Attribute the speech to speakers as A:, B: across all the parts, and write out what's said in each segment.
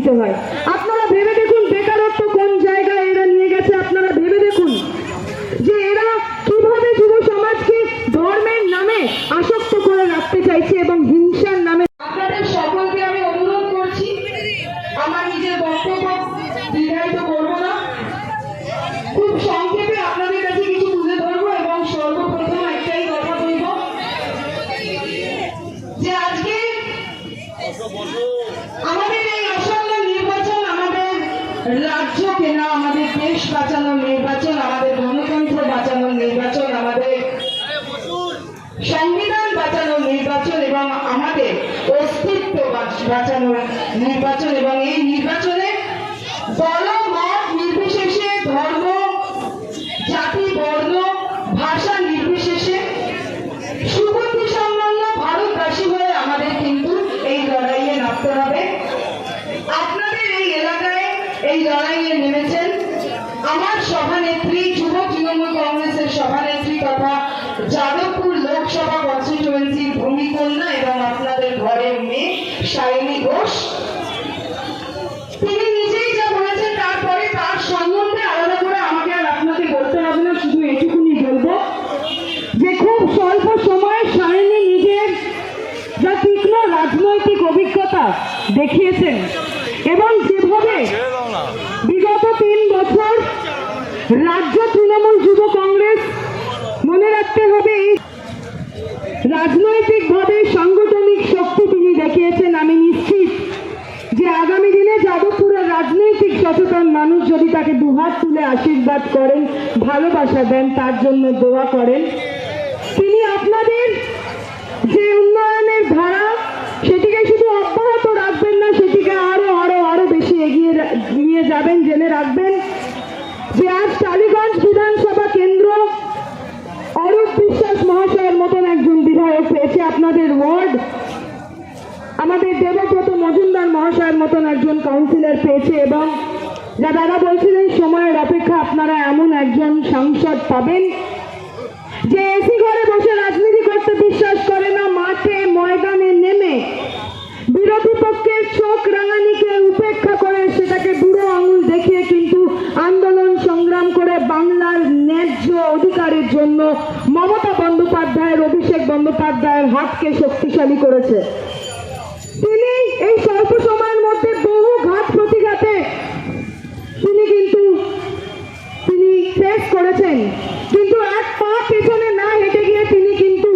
A: দিতে হয়। আপনারা ভেবে দেখুন বেকারত্ব কোন জায়গায় এরা নিয়ে গেছে। আপনারা ভেবে দেখুন যে এরা কিভাবে যুব সমাজকে ধর্মের নামে আসক্ত করে রাখতে চাইছে এবং হিংসার নামে। আপনাদের সকলকে আমি অনুরোধ করছি, আমার নিজের বক্তব্য দীর্ঘায়িত করব না, খুব সংক্ষেপে আপনাদের কাছে কিছু তুলে ধরবো এবং সর্বপ্রথম একটাই কথা বলব যে আজকে আমাদের এই আসন্ন নির্বাচন আমাদের রাজ্যকে না, আমাদের দেশ বাঁচানোর নির্বাচন, আমাদের গণতন্ত্র বাঁচানোর নির্বাচন, আমাদের সংবিধান বাঁচানোর নির্বাচন এবং আমাদের অস্তিত্ব বাঁচানোর নির্বাচন। এবং এই নির্বাচনে দল মত নির্বিশেষে, ধর্ম জাতি বর্ণ ভাষা নির্বিশেষে সুবুদ্ধি সম্পন্ন ভারতবাসী হয়ে আমাদের কিন্তু এই লড়াইয়ে নামতে হবে। আপনাদের এই এলাকায় এই লড়াইয়ে নেমেছেন আমার সভানেত্রী, যুব তৃণমূল কংগ্রেসের সভানেত্রী তথা যাদবপুর লোকসভা কনস্টিটিউয়েন্সির ভূমিকন্যা এবং আপনাদের ঘরের মেয়ে সায়নী ঘোষ। তিনি নিজেই যা বলেছেন তারপরে তার সম্বন্ধে আলাদা করে আমাকে আর আপনাকে বলতে হবে না, শুধু এটুকুনি বলবো যে খুব স্বল্প সময়ে সায়নী নিজের যা তীক্ষ্ণ রাজনৈতিক অভিজ্ঞতা দেখিয়েছেন এবং যেভাবে বিগত 3 বছর রাজ্য তৃণমূল যুব কংগ্রেস, মনে রাখতে হবে এই রাজনৈতিকভাবে সাংগঠনিক শক্তি তিনি দেখিয়েছেন। আমি নিশ্চিত যে আগামী দিনে যাদবপুরের রাজনৈতিক সচেতন মানুষ যদি তাকে দুহাত তুলে আশীর্বাদ করেন, ভালোবাসা দেন, তার জন্য দোয়া করেন, তিনি আপনাদের যে উন্নয়নের ধারা সেটিকে শুধু অব্যাহত রাখবেন না, সেটিকে আরো আরো আরো বেশি এগিয়ে নিয়ে যাবেন। জেনে রাখবেন যে আজ টালিগঞ্জ বিধানসভা কেন্দ্র অরূপ বিশ্বাস মহাশয়ের মতন একজন বিধায়ক পেয়েছে, আপনাদের ওয়ার্ড আমাদের দেবব্রত মজুমদার মহাশয়ের মতন একজন কাউন্সিলর পেয়েছে এবং যা দাদা বলছিলেন সময়ের অপেক্ষা আপনারা এমন একজন সাংসদ পাবেন যে এসি ঘরে বসে রাজনীতি করতে বিশ্বাস করে না, মাঠে ময়দানে নেমে বিরোধী পক্ষের চোখ রাঙানিকে উপেক্ষা করে সেটাকে বুড়ো আঙুল দেখিয়ে কিন্তু আন্দোলন সংগ্রাম করে বাংলার ন্যায্য অধিকারের জন্য মমতা বন্দ্যোপাধ্যায়ের, অভিষেক বন্দ্যোপাধ্যায়ের হাতকে শক্তিশালী করেছে। তিনি এই স্বল্প সময়ের মধ্যে বহু ঘাত প্রতিঘাতে তিনি ফেস করেছেন, কিন্তু এক পা পেছনে না হেঁটে গিয়ে তিনি কিন্তু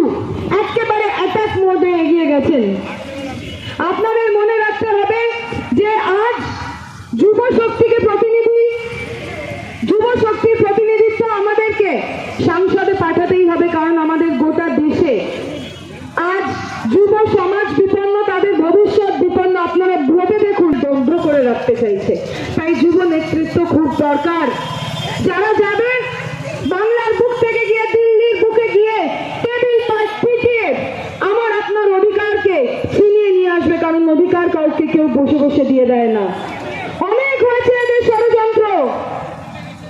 A: একেবারে অ্যাটাক মোডে এগিয়ে গেছেন। আপনাদের মনে রাখতে হবে যে আজ যুব শক্তির প্রতিনিধিত্ব আমাদেরকে সংসদে পাঠাতেই হবে, কারণ আমাদের গোটা দেশে আজ যুব সমাজ বিপন্ন, তাদের ভবিষ্যৎ বিপন্ন। আপনারা ভেবে দেখুন, দগ্ধ করে রাখতে চাইছে, তাই যুব নেতৃত্ব খুব দরকার। যারা যাবে বাংলার বুক থেকে গিয়ে দিল্লির বুকে গিয়ে টেবিল পিটিয়ে আমার আপনার অধিকারকে ছিনিয়ে নিয়ে আসবে, কারণ অধিকার কাউকে কেউ বসে বসে দিয়ে দেয় না। অনেক হয়েছে এদের ষড়যন্ত্র,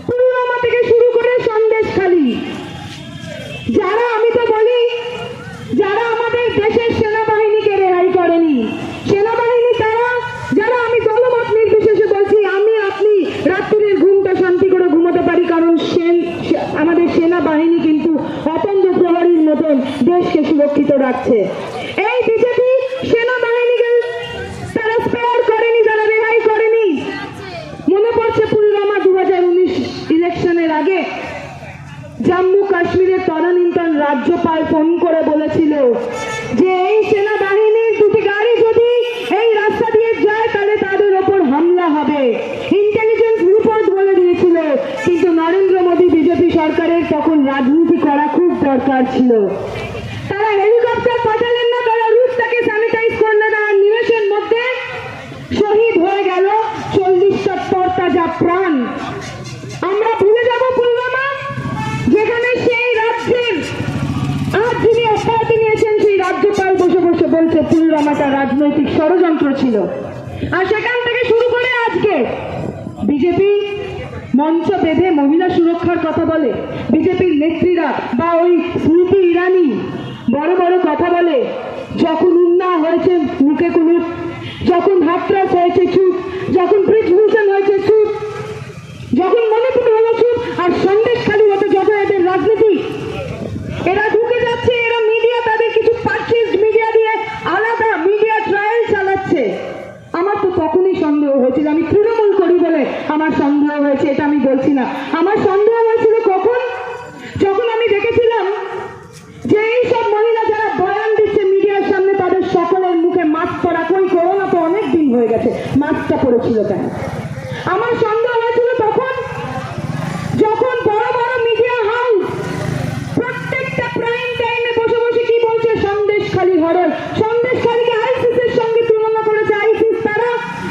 A: পুলওয়ামা থেকে শুরু করে সন্দেশখালী। যারা, আমি তো বলি, যারা আমাদের দেশের সেনাবাহিনীকে রেহাই করেনি, সেনাবাহিনী তারা যারা, আমি দলমত নির্বিশেষে বলছি, আমি আপনি রাত্রির ঘুমটা শান্তি করে ঘুমোতে পারি, কারণ আমাদের সেনাবাহিনী কিন্তু অতন্দ্র প্রহরীর মতন দেশকে সুরক্ষিত রাখছে। এই বিজেপি সেনাবাহিনীকে তারা স্পেয়ার করেনি, তারা রেহাই করেনি। মনে পড়ছে পুলওয়ামা 2019 ইলেকশনের আগে জম্মু কাশ্মীরের তদানীন্তন রাজ্যপাল ফোন করে বলেছিল যে এই সেনাবাহিনীর 2টি গাড়ি যদি এই রাস্তা দিয়ে যায় তাহলে তাদের ওপর হামলা হবে। ইন্টেলিজেন্স রিপোর্ট বলে দিয়েছিল, কিন্তু নরেন্দ্র মোদী বিজেপি সরকারের তখন রাজনীতি করা খুব দরকার ছিল। তারা হেলিকপ্টার পাঠালেন না, তারা রুটটাকে স্যানিটাইজ করলেন, আর নিমেষের মধ্যে শহীদ হয়ে গেল 40টা তরতাজা প্রাণ। আমরা ভুলে যাব পুলওয়ামা, যেখানে সেই রাজ্যের আজ যিনি অব্যাহতি নিয়েছেন সেই রাজ্যপাল বসে বসে বলছে পুলওয়ামাটা রাজনৈতিক ষড়যন্ত্র ছিল। আর সেখান থেকে শুরু করে আজকে বিজেপি মঞ্চ বেঁধে মহিলা সুরক্ষার কথা বলে, বিজেপির নেত্রীরা বা ওই স্মৃতি ইরানি বড় বড় কথা বলে, যখন উন্নয়ন হয়েছে মুখে কোনো যখন হাতরাস হয়েছে চুপ, যখন ব্রিজভূষণ হয়েছে চুপ, যখন মণিপুর হলো চুপ, আর সন্দেশখালী হতে যত এদের রাজনীতি, এরা ঢুকে যাচ্ছে, এরা মিডিয়া, তাদের কিছু পারচেজ মিডিয়া দিয়ে আলাদা মিডিয়া ট্রায়াল চালাচ্ছে। আমার তো তখনই সন্দেহ হয়েছিল, আমি তৃণমূল করি বলে আমার সন্দেহ হয়েছে, এটা আমি বলছি না। আমার সন্দেহ হয়েছিল কখন, যখন আমি দেখেছিলাম যে এই সব মহিলা যারা বয়ান দিচ্ছে মিডিয়ার সামনে, তাদের সকলের মুখে মাস্ক পরা। কই, করোনা তো অনেক দিন হয়ে গেছে, মাস্কটা পরেছিল কেন? আমার সন্দেহ হয়েছিল তখন যখন বড় বড় মিডিয়া হাউস প্রত্যেকটা প্রাইম টাইমে বসে বসে কি বলছে, সন্দেশখালী হরর, সন্দেশখালীকে আইসিসের সঙ্গে তুলনা করেছে। আইসিস তারা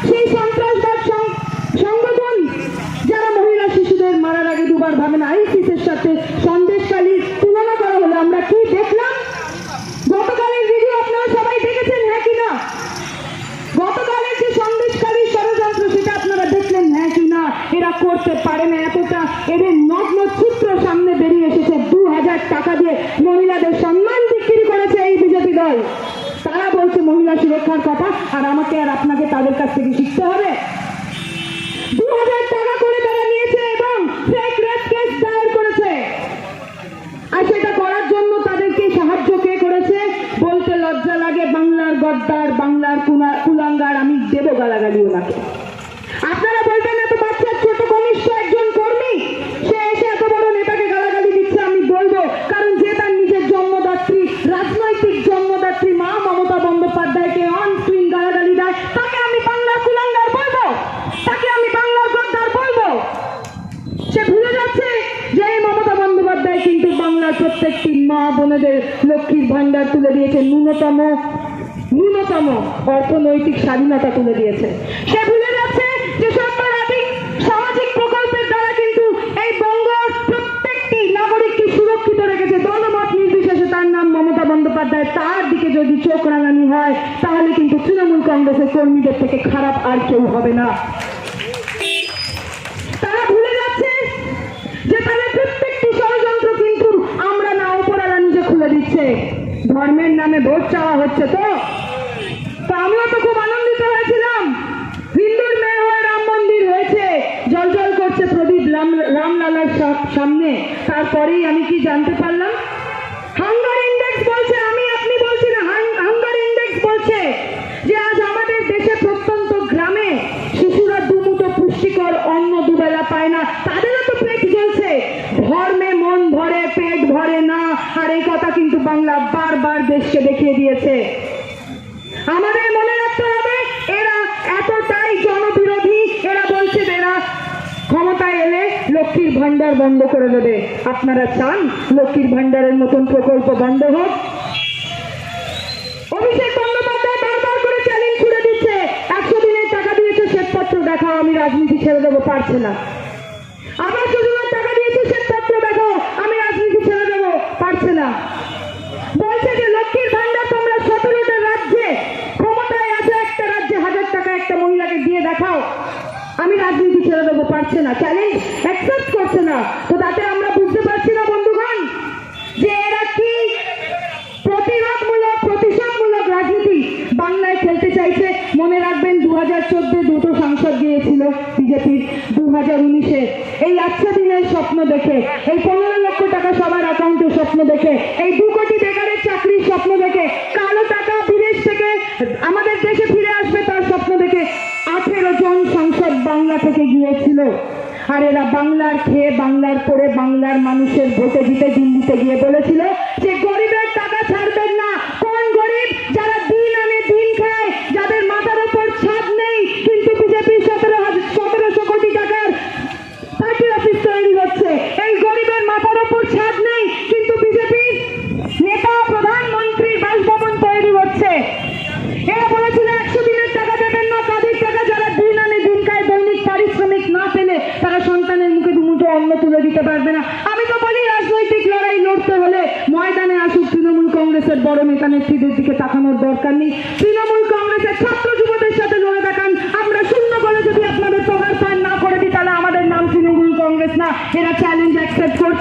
A: সেই সন্ত্রাসবাদ সংগঠন যারা মহিলা শিশুদের মারার আগে দুবার ভাবে না। আইসিসের সাথে সন্দেশখালীর তুলনা করা হলো। আমরা কি দেখলাম গতকালের ভিডিও, আপনারা সবাই দেখেছেন হ্যাঁ কিনা? গতকালের যে সন্দেশখালীর ষড়যন্ত্র, সেটা আপনারা দেখলেন হ্যাঁ কিনা? এরা করতে পারে না, এতটা এদের নগ্ন চিত্র সামনে বেরিয়ে এসেছে। 2000 টাকা দিয়ে মহিলাদের সম্মান বিক্রি করেছে এই বিজেপি দল। তারা বলছে মহিলা সুরক্ষার কথা, আর আমাকে আর আপনাকে তাদের কাছ থেকে শিখতে হবে। 2000 টাকা করে তারা নিয়েছে এবং ফেক রেপ কেস দায়ের করেছে। আর সেটা করার জন্য তাদেরকে সাহায্য কে করেছে বলতে লজ্জা লাগে। বাংলার গদ্দার, বাংলার কুলাঙ্গার, আমি দেব গালাগালি ওনাকে। আপনারা বলবেন এত বাচ্চা ছোট কনিষ্ঠ একজন কর্মী, সে এসে এত বড় নেতাকে গালাগালি দিচ্ছে। আমি বলবো, কারণ যে তার নিজের জন্মদাত্রী, রাজনৈতিক জন্মদাত্রী মা মমতা বন্দ্যোপাধ্যায়কে অন স্ক্রিন গালাগালি দেয়, তাকে আমি বাংলার কুলাঙ্গার বলবো? তাকে আমি বাংলার গদ্দার বলবো? সে ভুলে যাচ্ছে যে এই মমতা বন্দ্যোপাধ্যায় কিন্তু বাংলার প্রত্যেকটি মা বোনেদের লক্ষ্মীর ভান্ডার তুলে দিয়েছে, ন্যূনতম অর্থনৈতিক স্বাধীনতা তুলে দিয়েছে। সে ভুলে যাচ্ছে যে সর্বাধিক সামাজিক প্রকল্পের দ্বারা কিন্তু এই বঙ্গের প্রত্যেকটি নাগরিককে সুরক্ষিত রেখেছে। দলমত নির্বিশেষে তার নাম মমতা বন্দ্যোপাধ্যায়। তার দিকে যদি চোখ রাঙানি হয়, তাহলে কিন্তু তৃণমূল কংগ্রেসের কর্মীদের থেকে খারাপ আর কেউ হবে না। তারা ভুলে যাচ্ছে যে তাদের প্রত্যেকটি ষড়যন্ত্র কিন্তু আমরা না, উপরালা নিজে খুলে দিচ্ছে। ধর্মের নামে ভোট চাওয়া হচ্ছে তো আমরা তো খুব আনন্দিত হয়েছিলাম। হিন্দুর মেয়ে হয়ে রাম মন্দির হয়েছে, জল করছে প্রদীপ রামলালার সামনে। তারপরেই আমি কি জানতে পারলাম, হাঙ্গার ইন্ডেক্স বলছে, আমি আপনি বলছি না, হাঙ্গার ইন্ডেক্স বলছে যে আজ আমাদের দেশে প্রত্যন্ত গ্রামে শিশুরা দুমুঠো পুষ্টিকর অন্ন দুবেলা পায় না। তাদেরও তো পেট জ্বলছে, ধর্মে মন ভরে পেট ভরে না। আর এই কথা কিন্তু বাংলা বারবার দেশকে দেখিয়ে দিয়েছে। আমাদের মনে রাখতে হবে, এরা এতটাই জনবিরোধী। এরা বলছে এরা ক্ষমতায় এলে লক্ষ্মীর ভান্ডার বন্ধ করে দেবে। আপনারা চান লক্ষ্মীর ভান্ডারের মতন প্রকল্প বন্ধ হোক? অভিষেক বন্দ্যোপাধ্যায় বারবার করে চ্যালেঞ্জ ছুড়ে দিচ্ছে, 100 দিনের টাকা দিয়েছে, শ্বেতপত্র দেখাও, আমি রাজনীতি ছেড়ে দেবো। পারছে না। আবার যোজনার টাকা দিয়েছে, শ্বেতপত্র দেখাও, আমি রাজনীতি ছেড়ে দেবো। পারছে না। বলছে যে লক্ষ্মীর ভান্ডার তোমরা 17টা রাজ্যে ক্ষমতায় আছে, একটা রাজ্যে 1000 টাকা একটা মহিলাকে দিয়ে দেখাও, আমি রাজনীতি ছেড়ে দেবো। পারছে না, চ্যালেঞ্জ অ্যাকসেপ্ট করছে না। তো তাতে আমরা বুঝতে পারছি না বন্ধুগণ যে এরা কি প্রতিরোধমূলক প্রতিশোধমূলক রাজনীতি বাংলায় খেলতে চাইছে। মনে রাখবেন 2014 দুটো সাংসদ গিয়েছিল বিজেপির, 2019-এ এই আচ্ছা দিনের স্বপ্ন দেখে, এই 15 লক্ষ টাকা সবার অ্যাকাউন্টে স্বপ্ন দেখে, এই 2 কোটি বেকারের চাকরির স্বপ্ন দেখে, কালো টাকা বিদেশ থেকে আমাদের দেশে ফিরে আসবে তার স্বপ্ন দেখে 18 জন সাংসদ বাংলা থেকে গিয়েছিল। আর এরা বাংলার খেয়ে, বাংলার করে, বাংলার মানুষের ভোটে জিতে দিল্লিতে গিয়ে বলেছিল যে গরিবের টাকা ছাড়বেন না। কোন গরিব? যারা দিন আনে দিন খায়, যাদের মাথার উপর ছাদ নেই, কিন্তু বিজেপি 1700 কোটি টাকার পার্টি অফিস তৈরি হচ্ছে। এই গরিবের মাথার উপর ছাদ নেই, কিন্তু বিজেপির নেতা প্রধানমন্ত্রীর বাসভবন তৈরি হচ্ছে। এরা বলেছিল 100 দিনের টাকা দেবেন না। কাদের টাকা? যারা দিন আনে দিন খায়, দৈনিক পারিশ্রমিক না পেলে তারা সন্তানের মুখে দুমুঠো অন্ন তুলে দিতে পারবে না। আমি তো বলি রাজনৈতিক লড়াই লড়তে হলে ময়দানে আসুক তৃণমূল কংগ্রেসের বড় নেতা নেত্রীদের দিকে তাকানোর দরকার নেই। তৃণমূল কংগ্রেসের ছাত্র যুবদের সাথে লড়ে দেখান। আমরা শূন্য করে যদি আপনাদের তোগার পান না করে দিই, তাহলে আমাদের নাম তৃণমূল কংগ্রেস না। এরা চ্যালেঞ্জ অ্যাকসেপ্ট করছে।